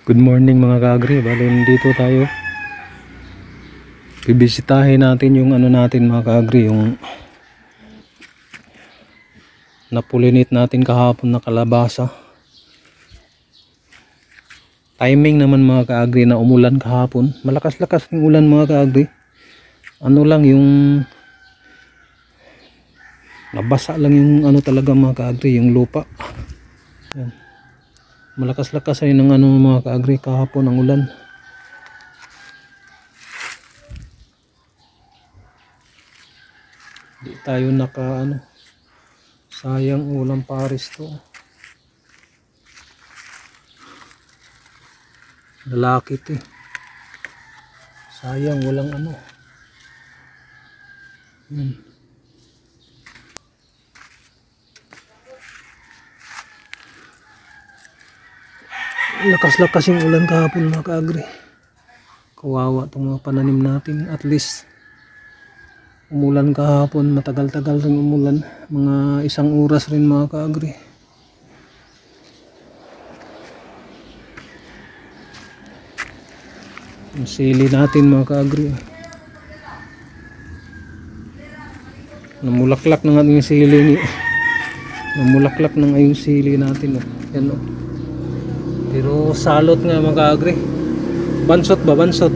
Good morning mga kaagri. Bale, dito tayo. Bibisitahin natin yung ano natin mga kaagri, yung napulinit natin kahapon na kalabasa. Timing naman mga kaagri na umulan kahapon. Malakas-lakas yung ulan mga kaagri. Ano lang yung nabasa lang yung ano talaga mga kaagri, yung lupa. Yan. Malakas-lakas ay ng ano mga kaagri kahapon ang ulan. Di tayo naka ano. Sayang ulam pares to. Lalaki to. Sayang walang ano. Lakas-lakas yung ulan kahapon mga kaagri. Kawawa itong mga pananim natin. At least umulan kahapon, matagal-tagal rin umulan, mga 1 oras rin mga kaagri. Yung sili natin mga kaagri, namulaklak na nga yung sili namulaklak na nga yung sili natin yan o. Pero salot nga mga kaagri, bansot ba, bansot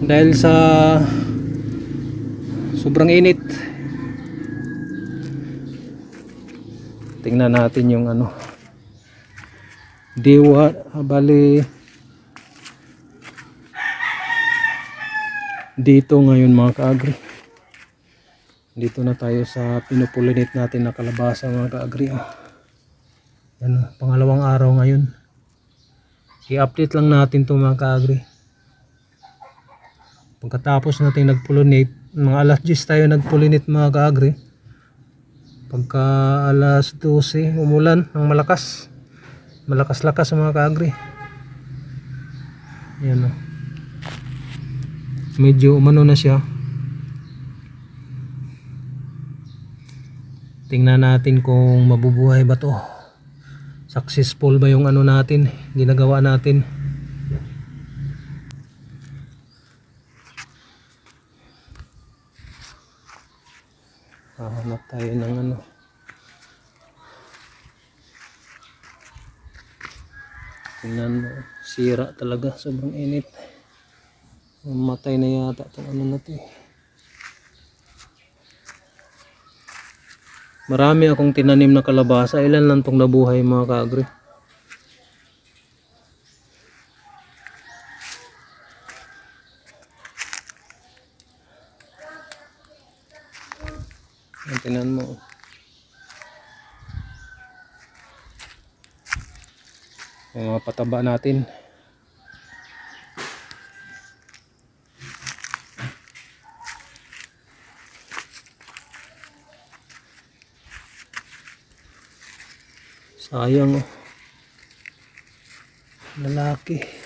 dahil sa sobrang init. Tingnan natin yung ano, diwa. Bali dito ngayon mga kaagri, dito na tayo sa pinupulinit natin na kalabasa mga kaagri. Yan, pangalawang araw ngayon. I-update lang natin to mga kaagri. Pagkatapos natin nagpulinate, mga alas 10 tayo nagpulinit mga kaagri. Pagka alas 12 umulan ng malakas, malakas-lakas mga kaagri. Yan o, medyo umano na siya. Tingnan natin kung mabubuhay ba to, successful ba yung ano natin, ginagawa natin. Hahanap tayo ng ano, tingnan mo, sira talaga, sobrang init. Mamatay na yata itong ano na to. Marami akong tinanim na kalabasa, ilan lang itong nabuhay mga kaagri. Tingnan mo, yung mga pataba natin. Sayang oh, lalaki.